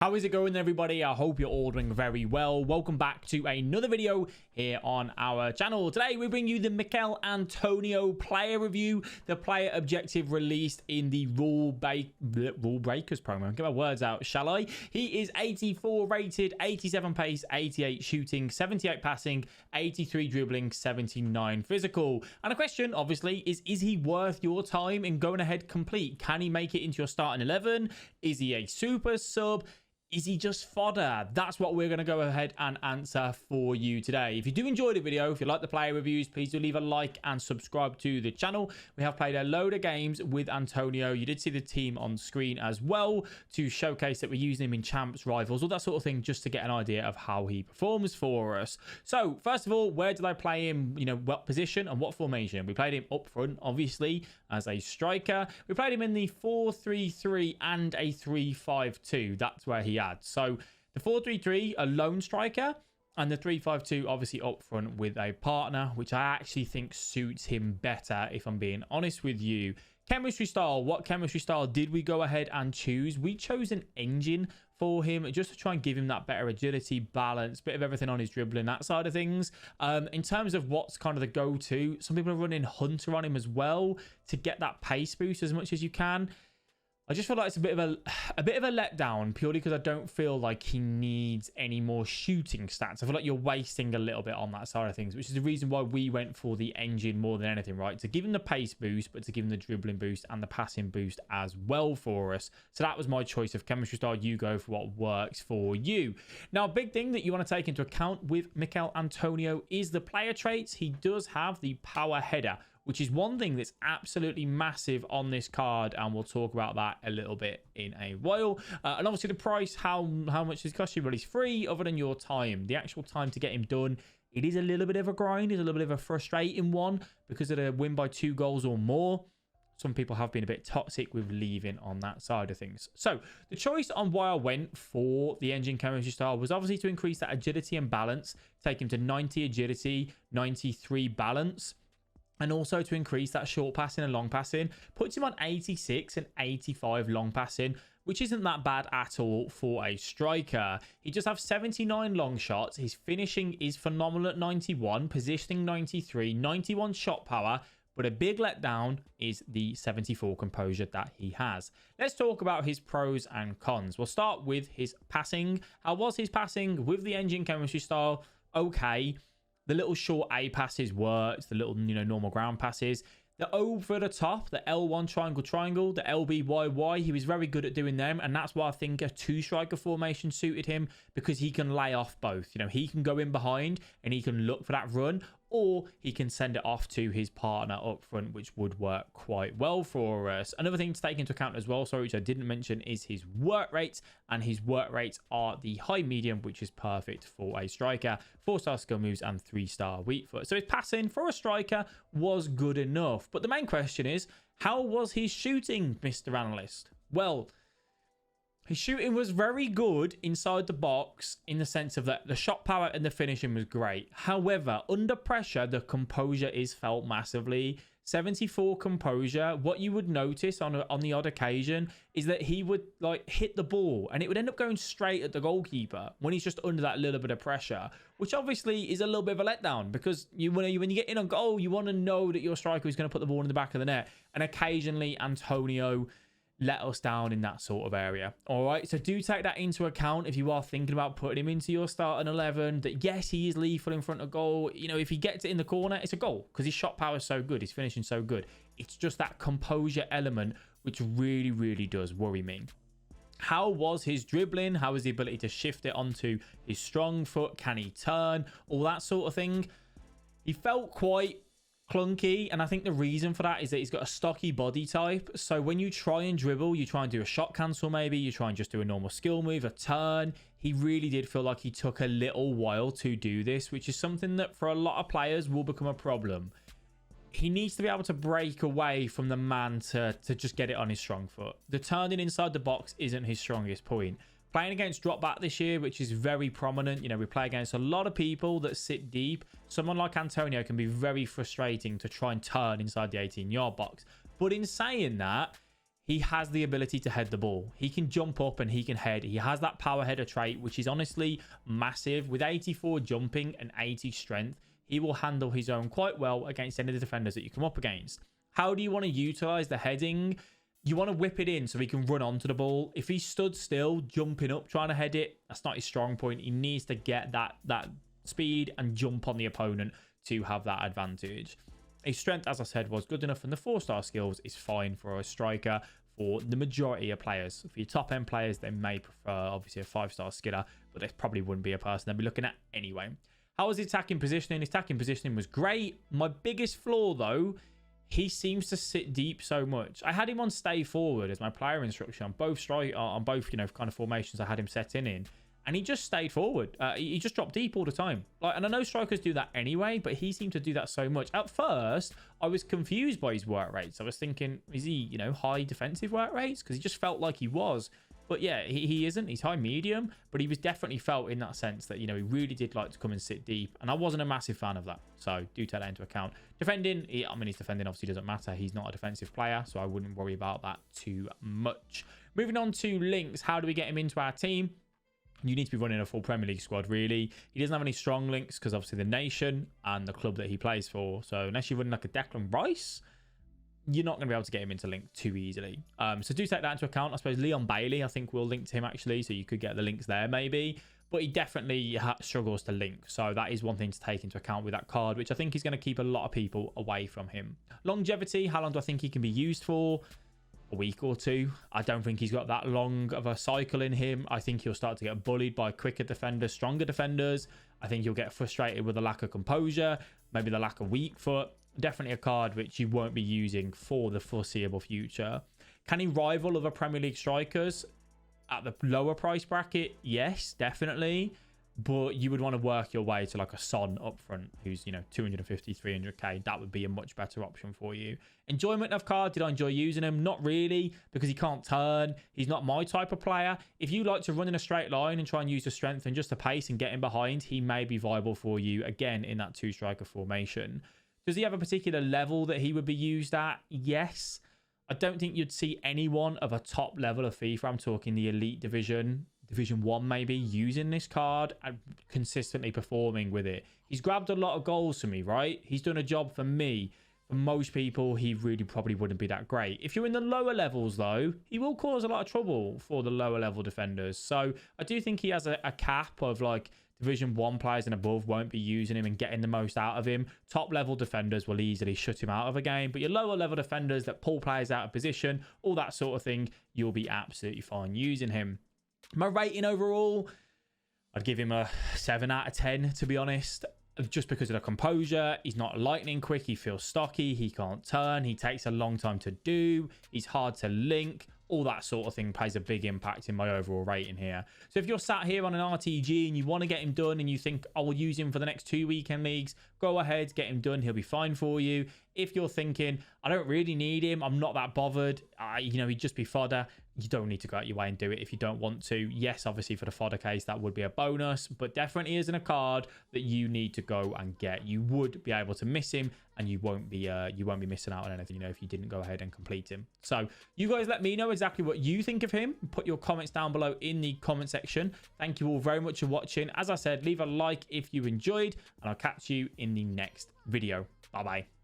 How is it going, everybody? I hope you're all doing very well. Welcome back to another video here on our channel. Today, we bring you the Mikel Antonio player review, the player objective released in the Rulebreakers promo. Get my words out, shall I? He is 84 rated, 87 pace, 88 shooting, 78 passing, 83 dribbling, 79 physical. And the question, obviously, is he worth your time in going ahead complete? Can he make it into your starting 11? Is he a super sub? Is he just fodder? That's what we're going to go ahead and answer for you today. If you do enjoy the video, if you like the player reviews, please do leave a like and subscribe to the channel. We have played a load of games with Antonio. You did see the team on screen as well to showcase that we're using him in champs, rivals, all that sort of thing, just to get an idea of how he performs for us. So first of all, where did I play him? You know, what position and what formation? We played him up front, obviously, as a striker. We played him in the 4-3-3 and a 3-5-2. That's where he had. So the 4-3-3, a lone striker, and the 3-5-2 obviously up front with a partner, which I actually think suits him better, if I'm being honest with you. Chemistry style. What chemistry style did we go ahead and choose? We chose an engine for him just to try and give him that better agility, balance, bit of everything on his dribbling, that side of things. In terms of what's kind of the go-to, some people are running Hunter on him as well to get that pace boost as much as you can. I just feel like it's a bit of a letdown purely because I don't feel like he needs any more shooting stats. I feel like you're wasting a little bit on that side of things, which is the reason why we went for the engine more than anything, right? To give him the pace boost, but to give him the dribbling boost and the passing boost as well for us. So that was my choice of chemistry style. You go for what works for you. Now, a big thing that you want to take into account with Mikel Antonio is the player traits. He does have the power header, which is one thing that's absolutely massive on this card, and we'll talk about that a little bit in a while. And obviously the price, how much does it cost you? Well, it's free other than your time. The actual time to get him done, it is a little bit of a grind. It's a little bit of a frustrating one because of the win by 2 goals or more. Some people have been a bit toxic with leaving on that side of things. So the choice on why I went for the engine chemistry style was obviously to increase that agility and balance, take him to 90 agility, 93 balance, and also to increase that short passing and long passing. Puts him on 86 and 85 long passing, which isn't that bad at all for a striker. He just has 79 long shots. His finishing is phenomenal at 91, positioning 93, 91 shot power, but a big letdown is the 74 composure that he has. Let's talk about his pros and cons. We'll start with his passing. How was his passing with the engine chemistry style? Okay. The little short A passes worked, the little, normal ground passes. The over the top, the L1 triangle, the LBYY, he was very good at doing them. And that's why I think a 2-striker formation suited him, because he can lay off both. He can go in behind and he can look for that run, or he can send it off to his partner up front, which would work quite well for us. Another thing to take into account as well, sorry, which I didn't mention, is his work rates. And his work rates are the high medium, which is perfect for a striker. 4-star skill moves and 3-star weak foot. So his passing for a striker was good enough. But the main question is, how was his shooting, Mr. Analyst? Well, his shooting was very good inside the box in the sense of that the shot power and the finishing was great. However, under pressure, the composure is felt massively. 74 composure. What you would notice on the odd occasion is that he would hit the ball and it would end up going straight at the goalkeeper when he's just under that little bit of pressure, which obviously is a little bit of a letdown, because when you get in on goal, you want to know that your striker is going to put the ball in the back of the net. And occasionally Antonio let us down in that sort of area. All right, so do take that into account if you are thinking about putting him into your starting 11, that yes, he is lethal in front of goal. If he gets it in the corner, it's a goal because his shot power is so good, his finishing so good. It's just that composure element which really, really does worry me. How was his dribbling? How was the ability to shift it onto his strong foot? Can he turn? All that sort of thing. He felt quite clunky, and I think the reason for that is that he's got a stocky body type. So when you try and dribble, you try and do a shot cancel, maybe you try and just do a normal skill move, a turn. He really did feel like he took a little while to do this, which is something that for a lot of players will become a problem. He needs to be able to break away from the man to just get it on his strong foot. The turning inside the box isn't his strongest point. Playing against drop back this year, which is very prominent. We play against a lot of people that sit deep. Someone like Antonio can be very frustrating to try and turn inside the 18-yard box. But in saying that, he has the ability to head the ball. He can jump up and he can head. He has that power header trait, which is honestly massive. With 84 jumping and 80 strength, he will handle his own quite well against any of the defenders that you come up against. How do you want to utilize the heading? You want to whip it in so he can run onto the ball. If he stood still, jumping up, trying to head it, that's not his strong point. He needs to get that speed and jump on the opponent to have that advantage. His strength, as I said, was good enough, and the 4-star skills is fine for a striker for the majority of players. For your top end players, they may prefer obviously a 5-star skiller, but this probably wouldn't be a person they'd be looking at anyway. How was his attacking positioning? His attacking positioning was great. My biggest flaw though, he seems to sit deep so much. I had him on stay forward as my player instruction on both kind of formations I had him set in, and he just stayed forward. He just dropped deep all the time. And I know strikers do that anyway, but he seemed to do that so much. At first, I was confused by his work rates. I was thinking, is he, high defensive work rates? Because he just felt like he was. But yeah, he isn't. He's high medium, but he was definitely felt in that sense that, he really did like to come and sit deep. And I wasn't a massive fan of that. So do take that into account. Defending, his defending obviously doesn't matter. He's not a defensive player, so I wouldn't worry about that too much. Moving on to links. How do we get him into our team? You need to be running a full Premier League squad, really. He doesn't have any strong links because obviously the nation and the club that he plays for. So unless you're running like a Declan Rice, you're not going to be able to get him into link too easily. So do take that into account. I suppose Leon Bailey, I think, will link to him actually. So you could get the links there maybe. But he definitely struggles to link. So that is one thing to take into account with that card, which I think is going to keep a lot of people away from him. Longevity, how long do I think he can be used for? A week or two. I don't think he's got that long of a cycle in him. I think he'll start to get bullied by quicker defenders, stronger defenders. I think you'll get frustrated with the lack of composure, maybe the lack of weak foot. Definitely a card which you won't be using for the foreseeable future. Can he rival other Premier League strikers at the lower price bracket? Yes, definitely. But you would want to work your way to like a Son up front, who's, 250, 300k. That would be a much better option for you. Enjoyment of card. Did I enjoy using him? Not really, because he can't turn. He's not my type of player. If you like to run in a straight line and try and use the strength and just the pace and get in behind, he may be viable for you, again, in that 2-striker formation. Does he have a particular level that he would be used at? Yes. I don't think you'd see anyone of a top level of FIFA. I'm talking the elite division, Division 1 maybe, using this card and consistently performing with it. He's grabbed a lot of goals for me, right? He's done a job for me. For most people, he really probably wouldn't be that great. If you're in the lower levels, though, he will cause a lot of trouble for the lower level defenders. So I do think he has a cap of like Division 1 players and above won't be using him and getting the most out of him. Top level defenders will easily shut him out of a game. But your lower level defenders that pull players out of position, all that sort of thing, you'll be absolutely fine using him. My rating overall, I'd give him a 7 out of 10, to be honest. Just because of the composure. He's not lightning quick. He feels stocky. He can't turn. He takes a long time to do. He's hard to link. All that sort of thing plays a big impact in my overall rating here. So if you're sat here on an RTG and you want to get him done and you think, I will use him for the next 2 weekend leagues, go ahead, get him done. He'll be fine for you. If you're thinking, I don't really need him, I'm not that bothered, he'd just be fodder, you don't need to go out your way and do it if you don't want to. Yes, obviously for the fodder case, that would be a bonus, but definitely isn't a card that you need to go and get. You would be able to miss him and you won't be missing out on anything, if you didn't go ahead and complete him. So you guys let me know exactly what you think of him. Put your comments down below in the comment section. Thank you all very much for watching. As I said, leave a like if you enjoyed, and I'll catch you in the next video. Bye bye.